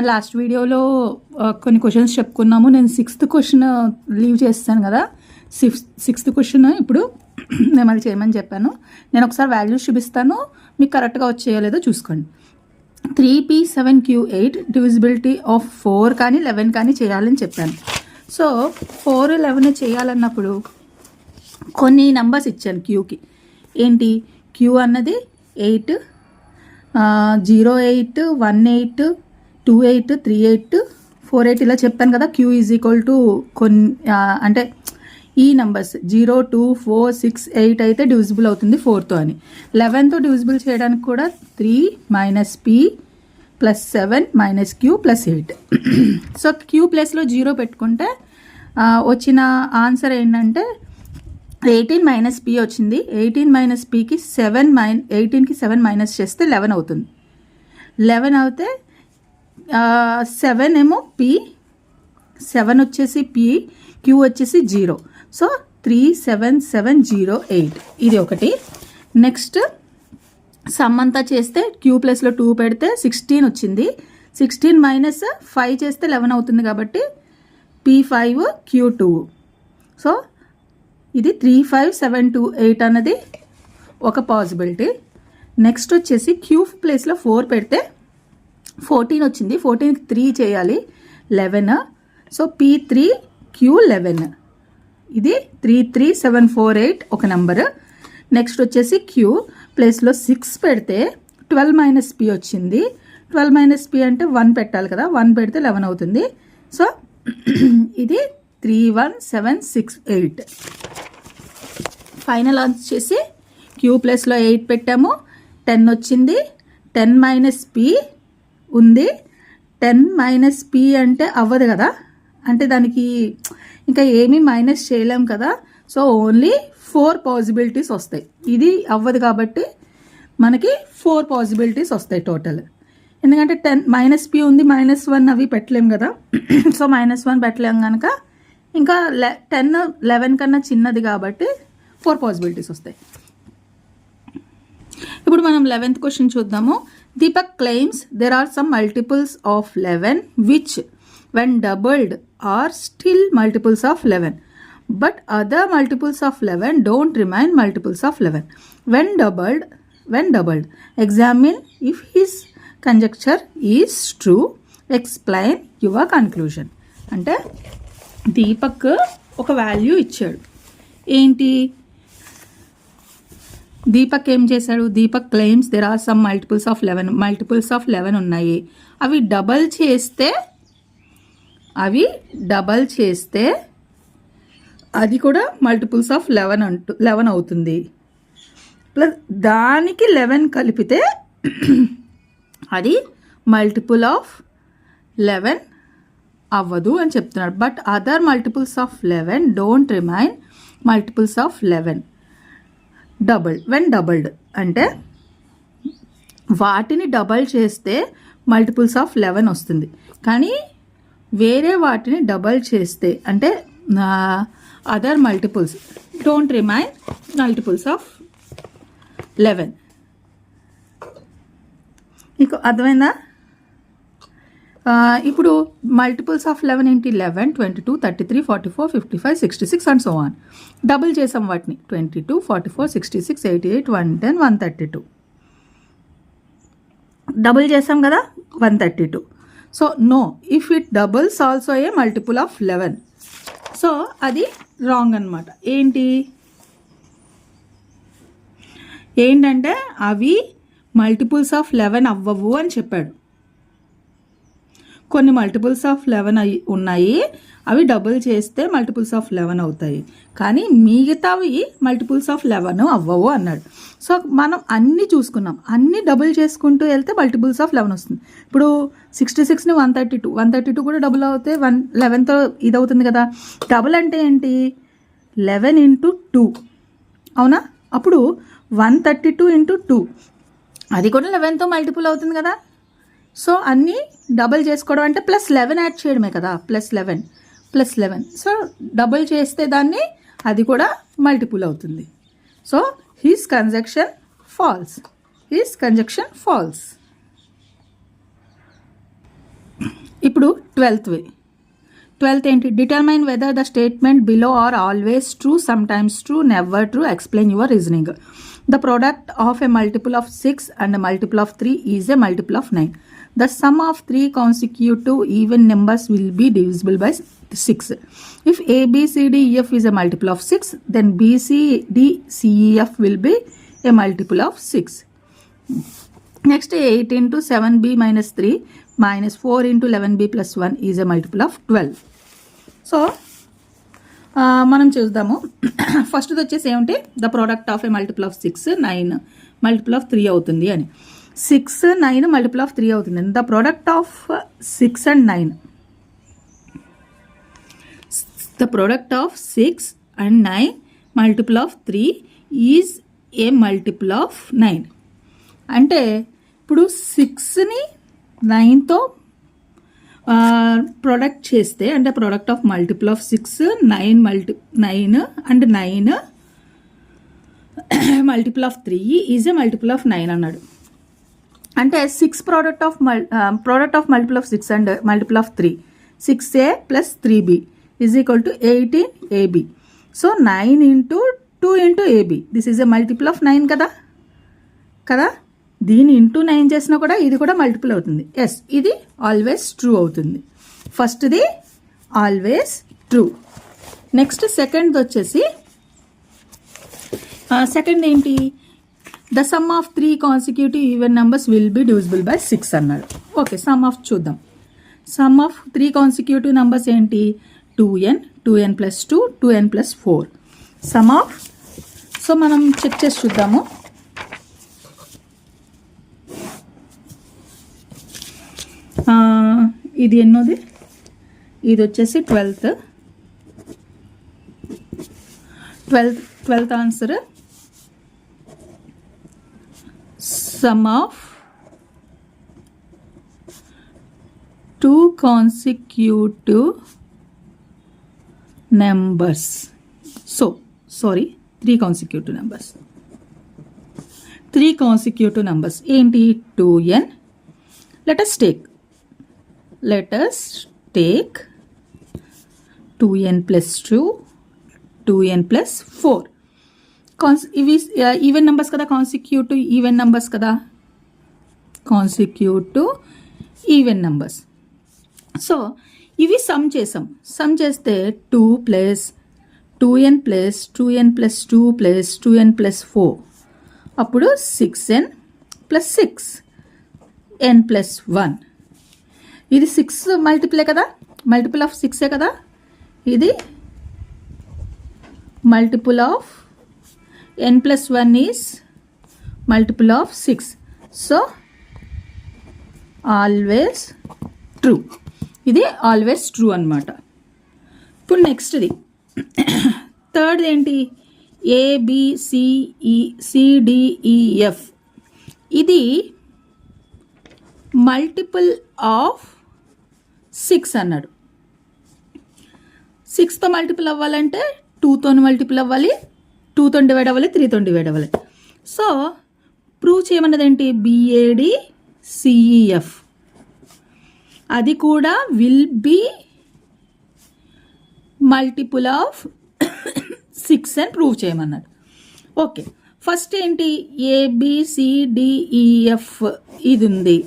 Last వీడియోలో కొన్ని questions చెప్పుకున్నాము. నేను 6th క్వశ్చన్ లీవ్ చేస్తాను కదా, 6th క్వశ్చన్ ఇప్పుడు నేను మళ్ళీ చేయమని చెప్పాను. నేను ఒకసారి వాల్యూస్ చూపిస్తాను, మీకు కరెక్ట్గా వచ్చేయలేదో చూసుకోండి. 3p7q8 డివిజిబిలిటీ ఆఫ్ 4 కానీ 11 కానీ చేయాలని చెప్పాను. సో 4, 11 చేయాలన్నప్పుడు కొన్ని నెంబర్స్ ఇచ్చాను క్యూకి. ఏంటి క్యూ అన్నది 8, 08, 18, 28, 38, 48 ఇలా చెప్పాను కదా. క్యూ ఈజ్ ఈక్వల్ టు కొన్ని అంటే ఈ నెంబర్స్ 0, 2, 4, 6, 8 అయితే డివిజిబుల్ అవుతుంది 4తో అని. 11తో డివిజిబుల్ చేయడానికి కూడా 3 - p + 7 - q + 8. సో క్యూ ప్లేస్లో 0 పెట్టుకుంటే వచ్చిన ఆన్సర్ ఏంటంటే 18 - p వచ్చింది. 18 - pకి 18కి 7 మైనస్ చేస్తే 11 అవుతుంది. 11 అవుతే 7 ఏమో p, 7 వచ్చేసి p, q వచ్చేసి 0. సో 37708 ఇది ఒకటి. నెక్స్ట్ సమ్ అంతా చేస్తే క్యూ ప్లస్లో 2 పెడితే 16 వచ్చింది. 16 - 5 చేస్తే 11 అవుతుంది కాబట్టి p5 q2. సో ఇది 35728 అన్నది ఒక పాసిబిలిటీ. నెక్స్ట్ వచ్చేసి క్యూ ప్లేస్లో 4 పెడితే 14 వచ్చింది. 14కి 3 చేయాలి 11. సో p3 q11 ఇది 33748 ఒక నెంబరు. నెక్స్ట్ వచ్చేసి క్యూ ప్లేస్లో 6 పెడితే 12 - p వచ్చింది. 12 - p అంటే 1 పెట్టాలి కదా, 1 పెడితే 11 అవుతుంది. సో ఇది 31768. ఫైనల్ ఆన్సర్ చేసి క్యూ ప్లస్లో 8 పెట్టాము, 10 వచ్చింది. 10 - p ఉంది. 10 - p అంటే అవ్వదు కదా, అంటే దానికి ఇంకా ఏమీ మైనస్ చేయలేం కదా. సో ఓన్లీ 4 పాసిబిలిటీస్ వస్తాయి. ఇది అవ్వదు కాబట్టి మనకి 4 పాసిబిలిటీస్ వస్తాయి టోటల్. ఎందుకంటే 10 - p ఉంది, -1 అవి పెట్టలేం కదా. సో -1 పెట్టలేం కనుక ఇంకా 10, 11 కన్నా చిన్నది కాబట్టి 4 పాసిబిలిటీస్ వస్తాయి. ఇప్పుడు మనం 11th క్వశ్చన్ చూద్దాము. Deepak claims there are some multiples of 11 which when doubled are still multiples of 11, but other multiples of 11 don't remain multiples of 11 when doubled. Examine if his conjecture is true. Explain your conclusion. అంటే దీపక్ ఒక value ఇచ్చాడు. ఏంటి దీపక్ ఏం చేశాడు? Deepak claims there are some multiples of 11 ఉన్నాయి. అవి double చేస్తే అది కూడా మల్టిపుల్స్ ఆఫ్ 11 అవుతుంది. ప్లస్ దానికి 11 కలిపితే అది మల్టిపుల్ ఆఫ్ 11 అవ్వదు అని చెప్తున్నాడు. But other multiples of 11 don't remain multiples of 11 when doubled. అంటే వాటిని డబల్ చేస్తే మల్టిపుల్స్ ఆఫ్ 11 వస్తుంది, కానీ వేరే వాటిని డబల్ చేస్తే అంటే other multiples don't remain multiples of 11. మీకు అర్థమైందా? ఇప్పుడు మల్టిపుల్స్ ఆఫ్ 11 ఏంటి? 11, 22, 33, 44, 55, 66 అండ్ సో ఆన్. డబుల్ చేసాం వాటిని. 22, 44, 66, 88, 110, 132 డబుల్ చేసాం కదా, 132. So no, if it doubles also a multiple of 11. So అది రాంగ్ అనమాట. ఏంటంటే అవి మల్టిపుల్స్ ఆఫ్ 11 అవ్వవు అని చెప్పాడు. కొన్ని మల్టిపుల్స్ ఆఫ్ 11 ఉన్నాయి, అవి డబుల్ చేస్తే మల్టిపుల్స్ ఆఫ్ 11 అవుతాయి, కానీ మిగతావి మల్టిపుల్స్ ఆఫ్ 11 అవ్వవు అన్నాడు. సో మనం అన్నీ చూసుకున్నాం, అన్నీ డబుల్ చేసుకుంటూ వెళ్తే మల్టిపుల్స్ ఆఫ్ 11 వస్తుంది. ఇప్పుడు 66ని 132 కూడా డబుల్ అవుతే 11తో ఇది అవుతుంది కదా. డబుల్ అంటే ఏంటి? 11 × 2 అవునా? అప్పుడు 132 × 2 అది కూడా 11తో మల్టిపుల్ అవుతుంది కదా. సో అన్నీ డబుల్ చేసుకోవడం అంటే +11 యాడ్ చేయడమే కదా, +11. సో డబుల్ చేస్తే దాన్ని అది కూడా మల్టిపుల్ అవుతుంది. So his conjunction false. ఇప్పుడు 12th ఏంటి, determine whether the statement below are always true, sometimes true, never true, explain your reasoning. The product of a multiple of 6 and a multiple of 3 is a multiple of 9. The sum of 3 consecutive even numbers will be divisible by 6. If A, B, C, D, E, F is a multiple of 6, then B, C, D, C, E, F will be a multiple of 6. Next, 8 into 7B minus 3 minus 4 into 11B plus 1 is a multiple of 12. So, మనం చూద్దాము. First వచ్చేసి ఏమిటి, the product of A multiple of 6 9 multiple of 3 అవుతుంది అని. 6 9 multiple of 3 అవుతుంది. The product of 6 and 9, the product of 6 and 9 multiple of 3 is a multiple of 9. అంటే ఇప్పుడు 6ని 9తో product చేస్తే, అంటే product of multiple of 6 9 and 9 multiple of 3 is a multiple of 9 అన్నాడు. అంటే 6 product of multiple of 6 and multiple of 3 6A plus 3B is equal to 18AB. So 9 into 2 into AB, this is a multiple of 9 కదా. దీని into 9 చేసినా కూడా ఇది కూడా multiple అవుతుంది. Yes, ఇది ఆల్వేస్ ట్రూ అవుతుంది. ఫస్ట్ది ఆల్వేస్ ట్రూ. నెక్స్ట్ సెకండ్ వచ్చేసి, సెకండ్ ఏంటి, the sum of 3 consecutive even numbers will be divisible by 6 అన్నాడు. ఓకే, సమ్ ఆఫ్ చూద్దాం. సమ్ ఆఫ్ 3 కాన్సిక్యూటివ్ నెంబర్స్ ఏంటి, 2n, 2n plus 2, 2n plus 4. Some of, so మనం check చేసి చూద్దాము. ఇది ఎన్నోది, ఇది వచ్చేసి 12th answer. Some of 2 consecutive numbers, so sorry 3 consecutive numbers, 3 consecutive numbers ఏంటి, 2n. let us take 2n plus 2, 2n plus 4. ఇవి even numbers కదా, consecutive even numbers కదా, కాన్సిక్యూటివ్ ఈవెన్ నెంబర్స్. సో ఇవి సమ్ చేస్తే 2 plus 2n plus 2n plus 2 plus 2n plus 4, అప్పుడు 6n plus 6n plus 1. ఇది 6 మల్టిపులే కదా, multiple of 6ఏ కదా. ఇది multiple of n plus 1 is multiple of 6. So always true, ఇది always true అనమాట. ఇప్పుడు నెక్స్ట్ది థర్డ్ ఏంటి, ABCDEF, ఇది మల్టిపుల్ ఆఫ్ 6 అన్నాడు. 6తో మల్టిపుల్ అవ్వాలంటే 2తో మల్టిపుల్ అవ్వాలి, 2తో డివైడ్ అవ్వాలి, 3తో డివైడ్ అవ్వాలి. సో ప్రూవ్ చేయమన్నది ఏంటి, BADCEF, అది కూడా విల్ బి మల్టిపుల్ ఆఫ్ 6 అని ప్రూవ్ చేయమన్నాడు. ఓకే, ఫస్ట్ ఏంటి, ABCDEF ఇది ఉంది,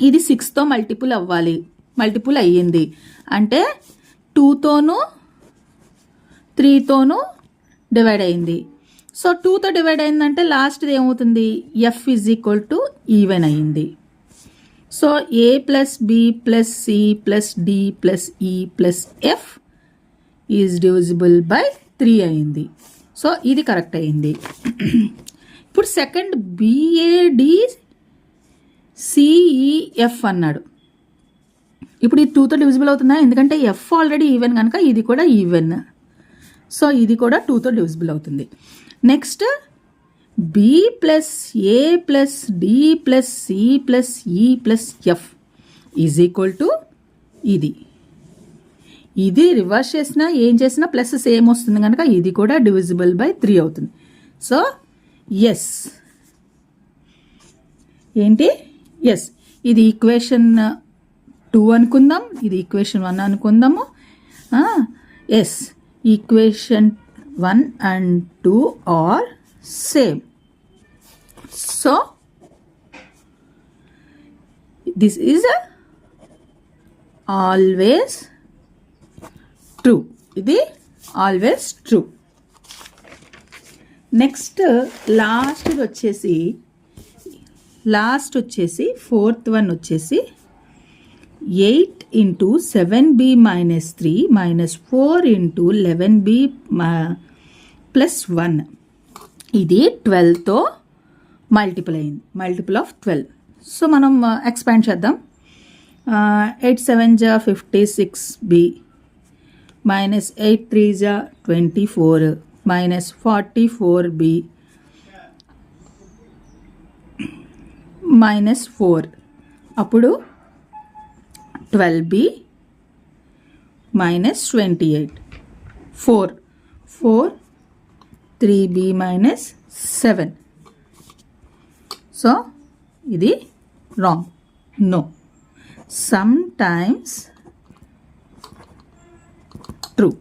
ఇది 6తో మల్టిపుల్ అవ్వాలి, మల్టిపుల్ అయ్యింది అంటే 2తోనూ 3తోనూ డివైడ్ అయింది. సో 2తో డివైడ్ అయిందంటే లాస్ట్ది ఏమవుతుంది, F is equal to even అయ్యింది. So A plus B plus C plus D plus E plus F is divisible by 3 అయింది. సో ఇది కరెక్ట్ అయింది. ఇప్పుడు సెకండ్ BADCEF అన్నాడు. ఇప్పుడు ఇది 2తో డివిజిబుల్ అవుతుందా, ఎందుకంటే F ఆల్రెడీ ఈవెన్ కనుక ఇది కూడా ఈవెన్. సో ఇది కూడా 2తో డివిజిబుల్ అవుతుంది. Next B plus A plus D plus C plus E plus F is equal to ఇది. ఇది రివర్స్ చేసినా ఏం చేసినా ప్లస్ సేమ్ వస్తుంది కనుక ఇది కూడా డివిజిబుల్ బై 3 అవుతుంది. సో ఎస్, ఏంటి, ఎస్, ఇది ఈక్వేషన్ 2 అనుకుందాం, ఇది ఈక్వేషన్ 1 అనుకుందాము. Yes, equation 1 and 2 are same. So this is always true. ఇది ఆల్వేస్ ట్రూ. నెక్స్ట్ లాస్ట్ వచ్చేసి ఫోర్త్ వన్ వచ్చేసి 8 into 7b minus 3 minus 4 into 11b plus 1. ఇది 12తో మల్టిపుల్ అయింది, మల్టిపుల్ ఆఫ్ 12. సో మనం ఎక్స్పాండ్ చేద్దాం. 8 7 జా 56b minus 8 3 జా 24 minus 44b minus 4. అప్పుడు 12b minus 28. 4 3b minus 7. So ఇది రాంగ్. No, sometimes true.